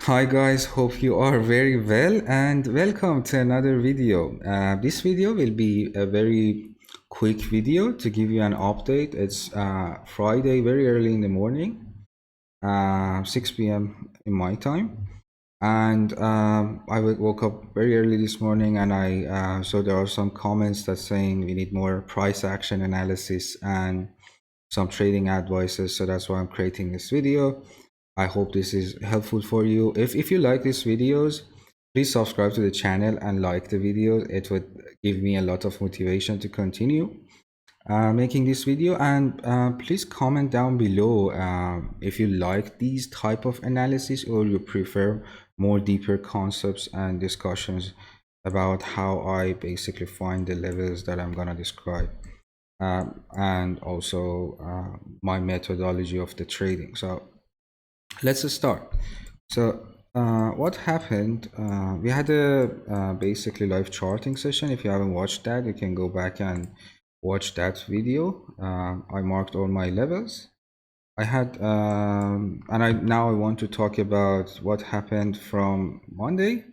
Hi guys, hope you are very well and welcome to another video. This video will be a very quick video to give you an update. It's Friday, very early in the morning, 6 p.m. in my time. And I woke up very early this morning and I so there are some comments that saying we need more price action analysis and some trading advices. So that's why I'm creating this video. I hope this is helpful for you. If you like these videos, please subscribe to the channel and like the video. It would give me a lot of motivation to continue making this video. And please comment down below if you like these type of analysis or you prefer more deeper concepts and discussions about how I basically find the levels that I'm gonna describe, and also my methodology of the trading. So let's start. So what happened, we had a basically live charting session. If you haven't watched that, you can go back and watch that video. I marked all my levels. I had and I now I want to talk about what happened from Monday,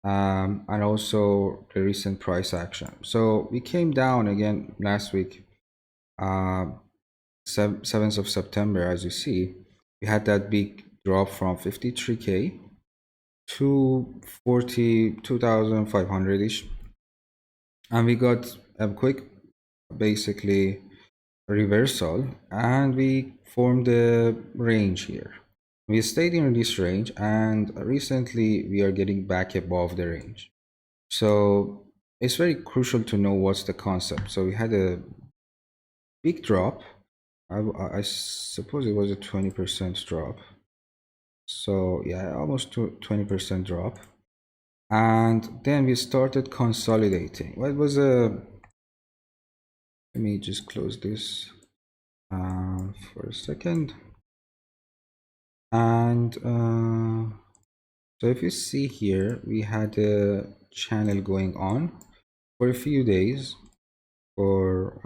and also the recent price action. So we came down again last week, uh, 7th of September. As you see, we had that big drop from 53k to 42,500 ish, and we got a quick basically reversal and we formed a range here. We stayed in this range and recently we are getting back above the range. So it's very crucial to know what's the concept. So we had a big drop. I suppose it was a 20% drop. So yeah, almost 20% drop. And then we started consolidating. Well, it was a, let me just close this for a second. And so if you see here, we had a channel going on for a few days, for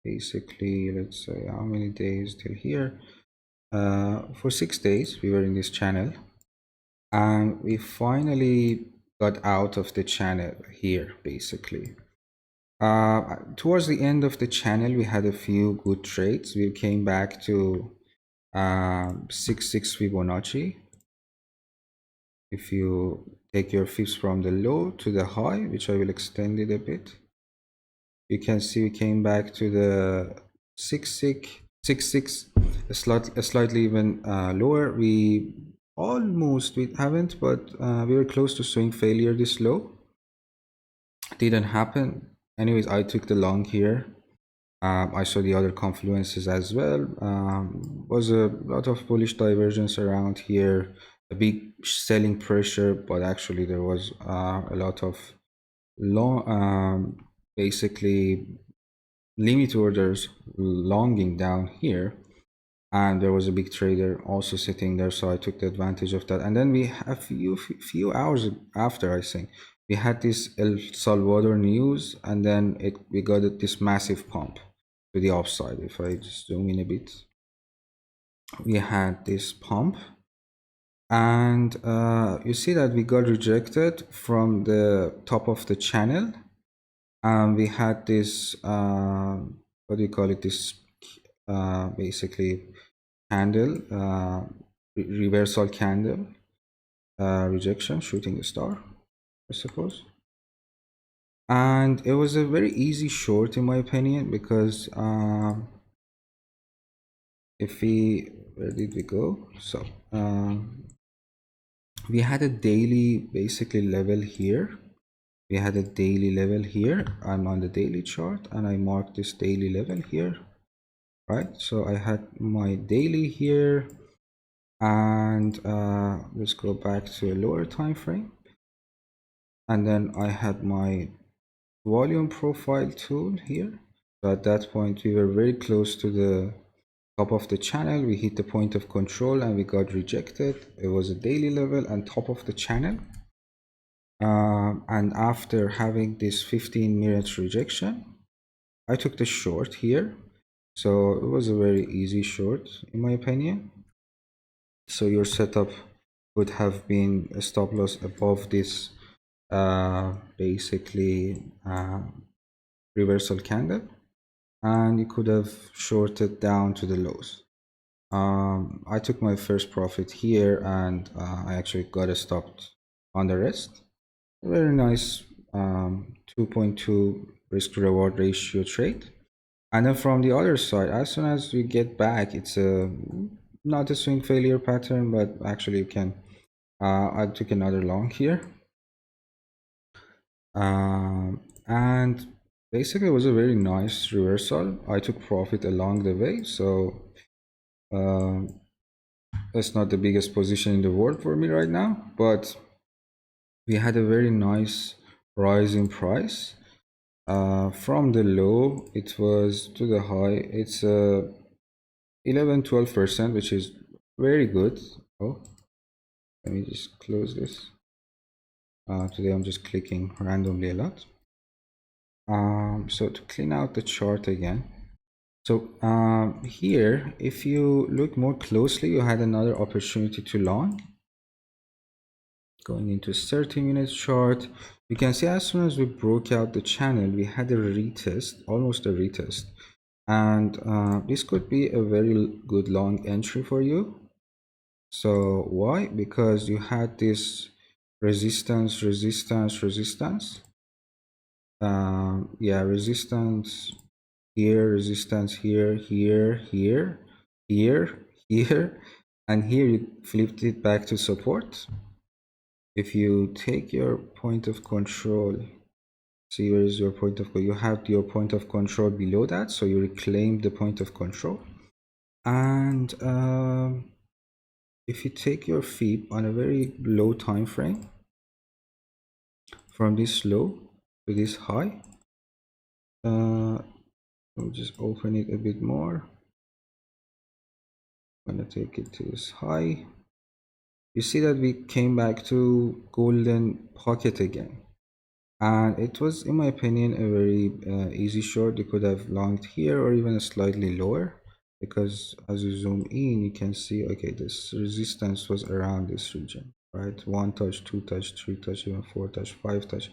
basically, let's say how many days till here, for 6 days we were in this channel, and we finally got out of the channel here basically. Towards the end of the channel we had a few good trades. We came back to 6 Fibonacci. If you take your fibs from the low to the high, which I will extend it a bit, you can see we came back to the 6 slightly even lower. We haven't, but we were close to swing failure this low. Didn't happen. Anyways, I took the long here. I saw the other confluences as well. Was a lot of bullish divergence around here, a big selling pressure, but actually there was a lot of long, basically limit orders longing down here, and there was a big trader also sitting there, so I took the advantage of that. And then we a few hours after, I think we had this El Salvador news, and then we got this massive pump to the upside. If I just zoom in a bit, we had this pump, and you see that we got rejected from the top of the channel, and we had this what do you call it, this basically candle, reversal candle, rejection, shooting star, I suppose. And it was a very easy short in my opinion, because if we, where did we go? So we had a daily basically level here. We had a daily level here. I'm on the daily chart and I marked this daily level here, right? So I had my daily here, and let's go back to a lower time frame, and then I had my volume profile tool here. So at that point we were very close to the top of the channel. We hit the point of control and we got rejected. It was a daily level and top of the channel, and after having this 15 minutes rejection, I took the short here. So it was a very easy short in my opinion. So your setup could have been a stop loss above this basically reversal candle, and you could have shorted down to the lows. I took my first profit here, and I actually got a stopped on the rest. Very nice 2.2 risk to reward ratio trade. And then from the other side, as soon as we get back, it's a not a swing failure pattern, but actually you can I took another long here, and basically it was a very nice reversal. I took profit along the way, so um, that's not the biggest position in the world for me right now, but we had a very nice rise in price. From the low it was to the high, it's 11-12%, which is very good. Oh, let me just close this. Today I'm just clicking randomly a lot. So to clean out the chart again, so here if you look more closely, you had another opportunity to long. Going into 30-minute chart, you can see as soon as we broke out the channel, we had a retest, almost a retest, and this could be a very good long entry for you. So why? Because you had this resistance, yeah, resistance here, resistance here, here, and here you flipped it back to support. If you take your point of control, see where is your point of control, you have your point of control below that, so you reclaim the point of control. And if you take your FIB on a very low time frame, from this low to this high, I'll just open it a bit more. I'm gonna take it to this high. You see that we came back to golden pocket again, and it was, in my opinion, a very easy short. You could have longed here or even slightly lower, because as you zoom in you can see, okay, this resistance was around this region, right? One touch, two touch, three touch, even four touch, five touch,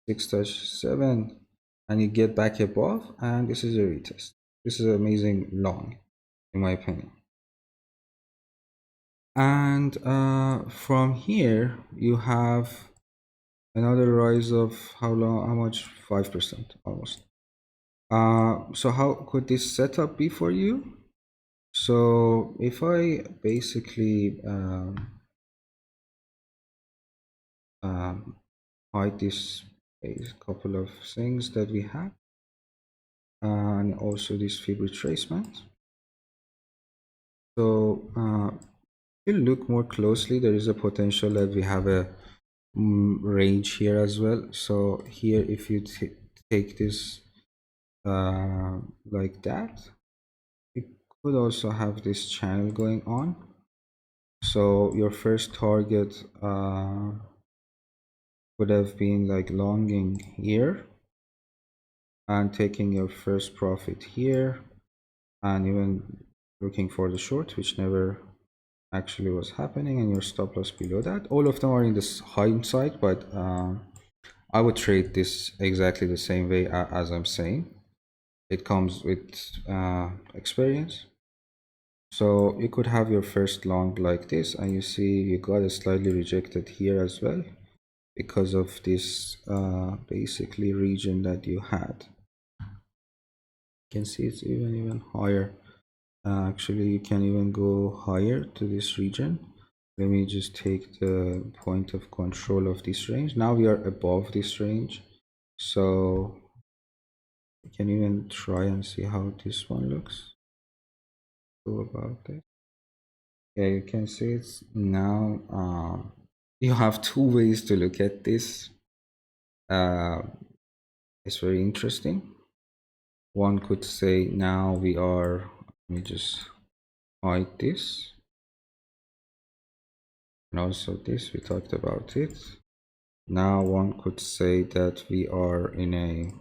six touch, seven, and you get back above, and this is a retest. This is an amazing long, in my opinion. And from here you have another rise of how long, how much? 5% almost. So how could this setup be for you? So if I basically hide this, a couple of things that we have, and also this fib retracement. So if you look more closely, there is a potential that we have a range here as well. So here, if you take this like that, you could also have this channel going on. So your first target would have been like longing here and taking your first profit here, and even looking for the short, which never actually was happening, and your stop loss below that. All of them are in this hindsight, but I would trade this exactly the same way as I'm saying. It comes with experience. So you could have your first long like this, and you see you got a slightly rejected here as well, because of this basically region that you had. You can see it's even higher. Actually, you can even go higher to this region. Let me just take the point of control of this range. Now we are above this range, so we can even try and see how this one looks. Go about it. Yeah, you can see it's now you have two ways to look at this. It's very interesting. One could say now we are, let me just hide this, and also this, we talked about it. Now one could say that we are in a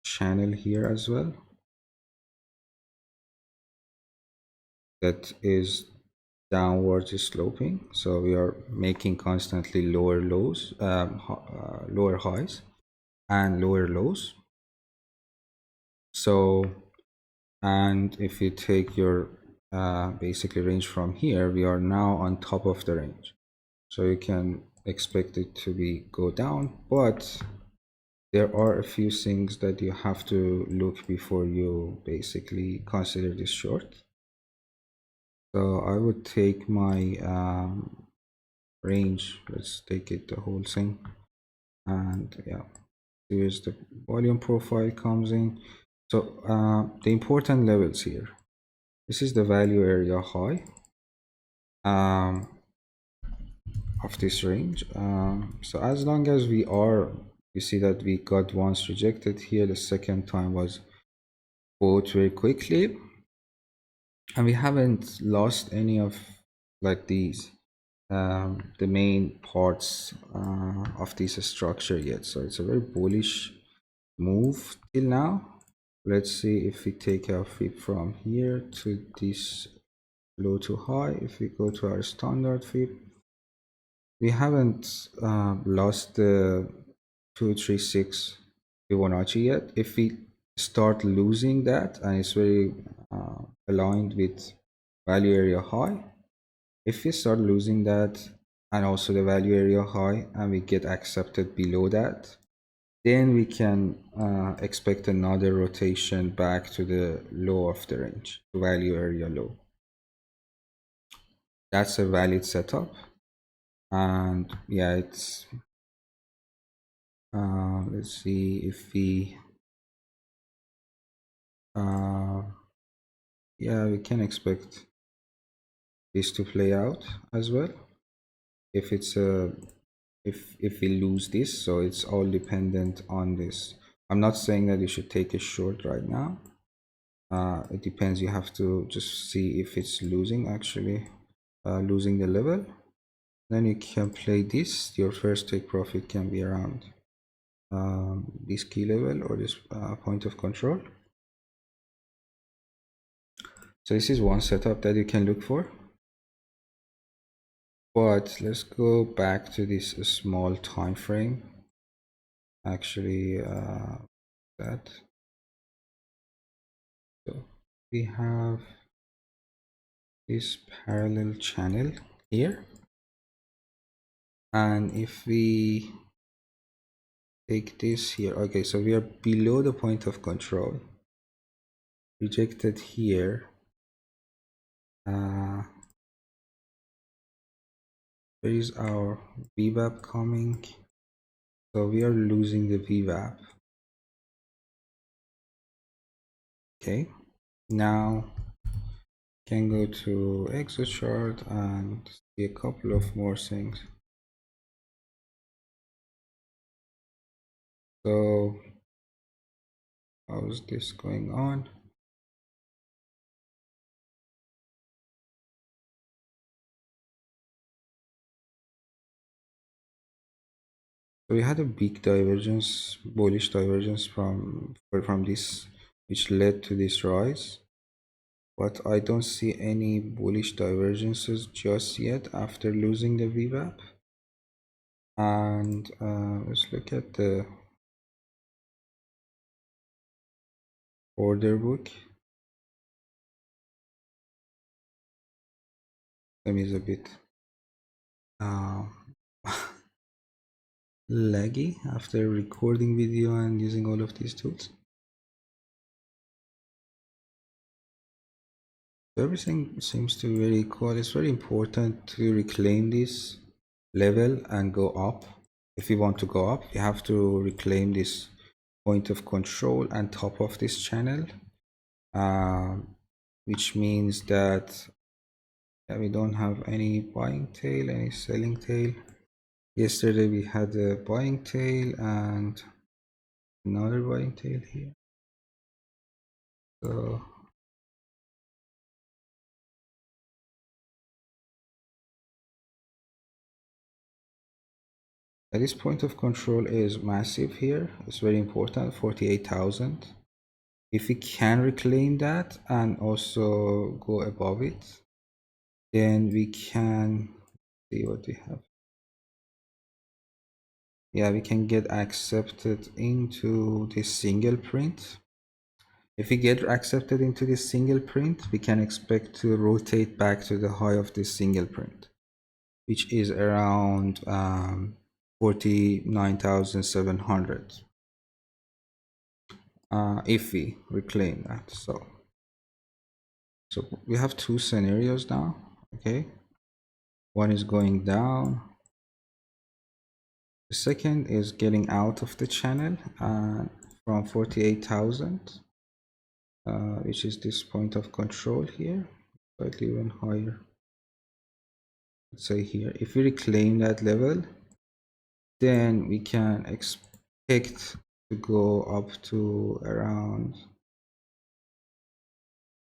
channel here as well, that is downwards sloping, so we are making constantly lower lows, lower highs and lower lows. So, and if you take your basically range from here, we are now on top of the range, so you can expect it to be go down, but there are a few things that you have to look before you basically consider this short. So I would take my range, let's take it the whole thing, and yeah, here's the volume profile comes in. So the important levels here, this is the value area high of this range. So as long as we are, you see that we got once rejected here, the second time was bought very quickly, and we haven't lost any of like these the main parts of this structure yet. So it's a very bullish move till now. Let's see if we take our fib from here to this low to high. If we go to our standard fib, we haven't lost the 236 Fibonacci yet. If we start losing that, and it's very aligned with value area high, if we start losing that and also the value area high, and we get accepted below that, then we can expect another rotation back to the low of the range, to value area low. That's a valid setup. And yeah, it's let's see if we yeah, we can expect this to play out as well. If it's a if we lose this, so it's all dependent on this. I'm not saying that you should take a short right now. It depends. You have to just see if it's losing, actually losing the level. Then you can play this. Your first take profit can be around this key level or this point of control. So this is one setup that you can look for. But let's go back to this small time frame. Actually, that. So we have this parallel channel here, and if we take this here, okay, so we are below the point of control, rejected here. Where is our VWAP coming? So we are losing the VWAP. Okay, now can go to Excel chart and see a couple of more things. So how's this going on? So we had a big divergence, bullish divergence from this, which led to this rise. But I don't see any bullish divergences just yet after losing the VWAP. And let's look at the order book. Them is a bit laggy after recording video and using all of these tools. Everything seems to be very equal. It's very important to reclaim this level and go up. If you want to go up, you have to reclaim this point of control and top of this channel, which means that we don't have any buying tail, any selling tail. Yesterday we had a buying tail and another buying tail here. So this point of control is massive here. It's very important, 48,000. If we can reclaim that and also go above it, Then we can see what we have. Yeah, we can get accepted into this single print. If we get accepted into this single print, we can expect to rotate back to the high of this single print, which is around 49,700 if we reclaim that. So we have two scenarios now. Okay, one is going down, the second is getting out of the channel from 48,000, which is this point of control here, slightly even higher. Let's say here, if we reclaim that level, then we can expect to go up to around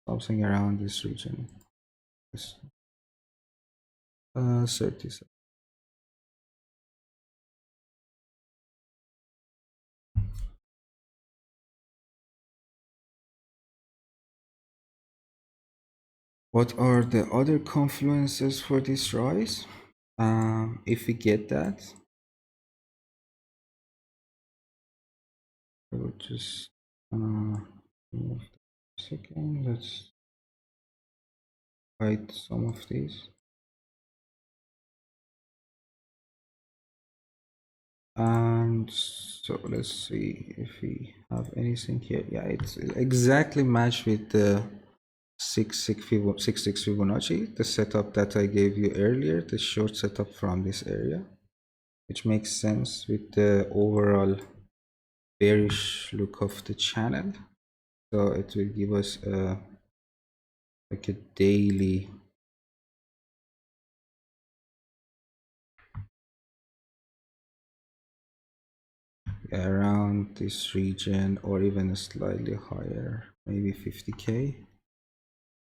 something around this region. 37. What are the other confluences for this rise? If we get that, I will just move a second. Let's hide some of these. And so let's see if we have anything here. Yeah, it's exactly matched with the 6 Fibonacci, the setup that I gave you earlier, the short setup from this area, which makes sense with the overall bearish look of the channel. So it will give us like a daily around this region, or even slightly higher, maybe 50k.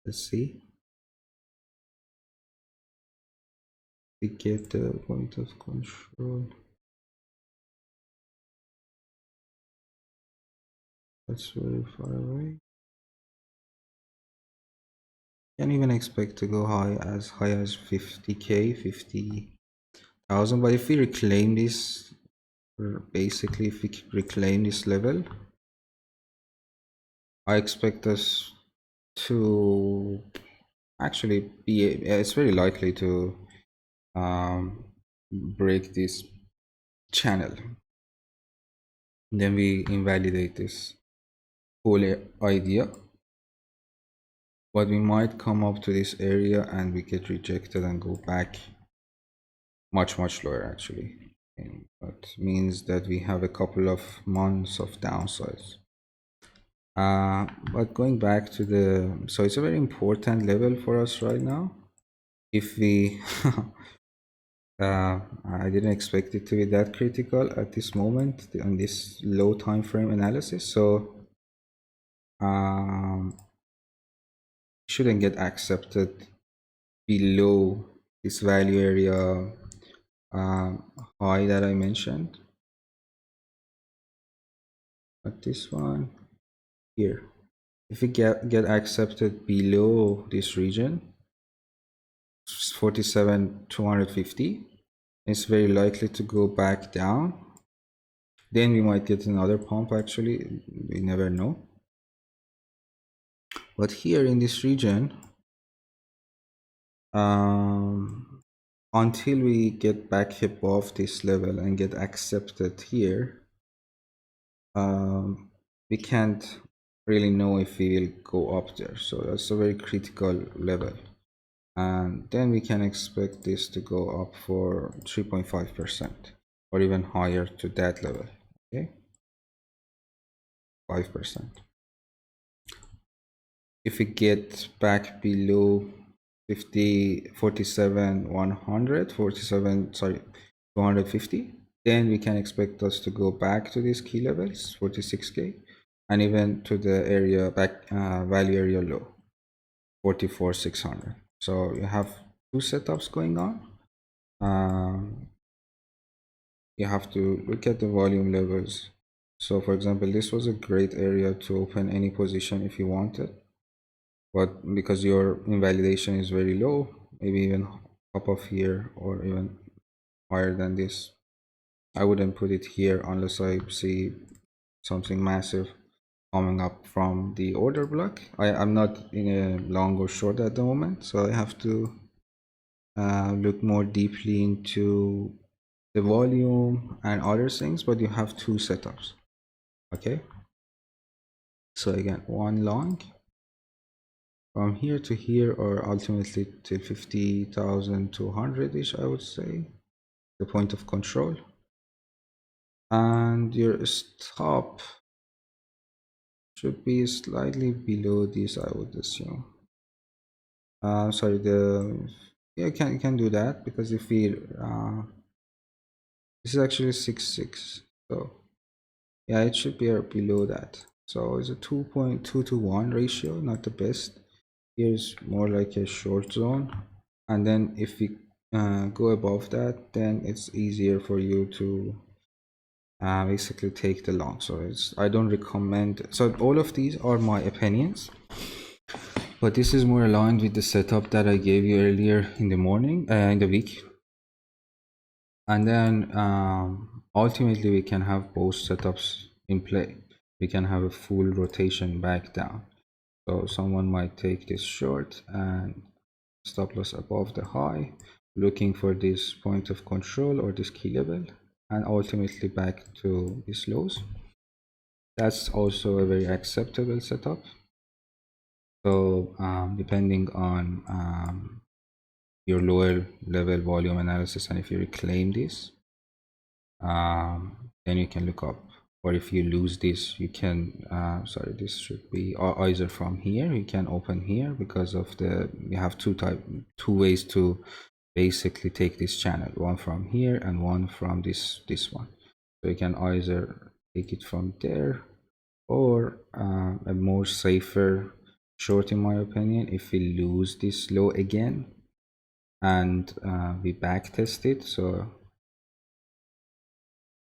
Let's see. We get the point of control. That's very far away. Can't even expect to go high as 50k, 50,000. But if we reclaim this, basically if we reclaim this level, I expect us to actually be, it's very likely to break this channel. Then we invalidate this whole idea, but we might come up to this area and we get rejected and go back much lower actually. And that means that we have a couple of months of downsides. But going back to the, so it's a very important level for us right now. If we I didn't expect it to be that critical at this moment on this low time frame analysis, so shouldn't get accepted below this value area high that I mentioned. But this one here, if we get accepted below this region, 47,250, it's very likely to go back down. Then we might get another pump actually, we never know. But here in this region, until we get back above this level and get accepted here, we can't really know if we will go up there. So that's a very critical level, and then we can expect this to go up for 3.5% or even higher to that level. Okay, 5%. If we get back below 250, then we can expect us to go back to these key levels, 46k, and even to the area back value area low, 44,600. So you have two setups going on. You have to look at the volume levels. So for example, this was a great area to open any position if you wanted, but because your invalidation is very low, maybe even top of here or even higher than this. I wouldn't put it here unless I see something massive coming up from the order block. I'm not in a long or short at the moment, so I have to look more deeply into the volume and other things, but you have two setups. Okay, so again, one long from here to here, or ultimately till 50,200 ish, I would say, the point of control. And your stop should be slightly below this, I would assume. Sorry, yeah, you can do that, because if we this is actually 6.6, so yeah, it should be below that. So it's a 2.2 to 1 ratio, not the best. Here's more like a short zone, and then if we go above that, then it's easier for you to basically take the long. So I don't recommend. So all of these are my opinions, but this is more aligned with the setup that I gave you earlier in the morning, in the week. And then ultimately we can have both setups in play. We can have a full rotation back down. So someone might take this short and stop loss above the high, looking for this point of control or this key level, and ultimately back to these lows. That's also a very acceptable setup. So depending on your lower level volume analysis, and if you reclaim this, then you can look up, or if you lose this, you can sorry, this should be either from here, you can open here, because of the you have two ways to basically take this channel, one from here and one from this one. So you can either take it from there, or a more safer short, in my opinion, if we lose this low again and we back test it. So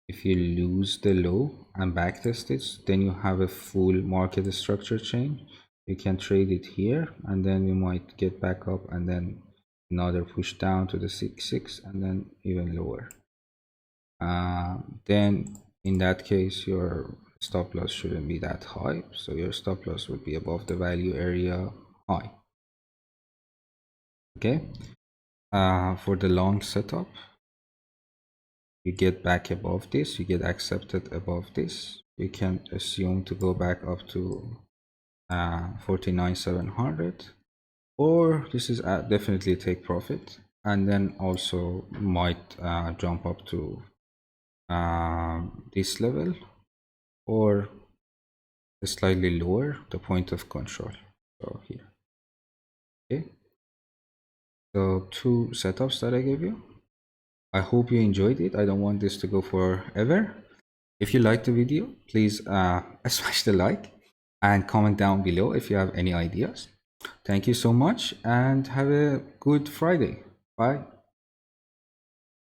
if you lose the low and backtest it, then you have a full market structure chain. You can trade it here, and then you might get back up, and then another push down to the 6.6, and then even lower. Then in that case, your stop loss shouldn't be that high, so your stop loss would be above the value area high. Okay, for the long setup, you get back above this, you get accepted above this, we can assume to go back up to 49,700, or this is definitely take profit, and then also might jump up to this level, or slightly lower, the point of control. So here, okay, so two setups that I gave you. I hope you enjoyed it. I don't want this to go forever. If you liked the video, please smash the like and comment down below if you have any ideas. Thank you so much, and have a good Friday. Bye.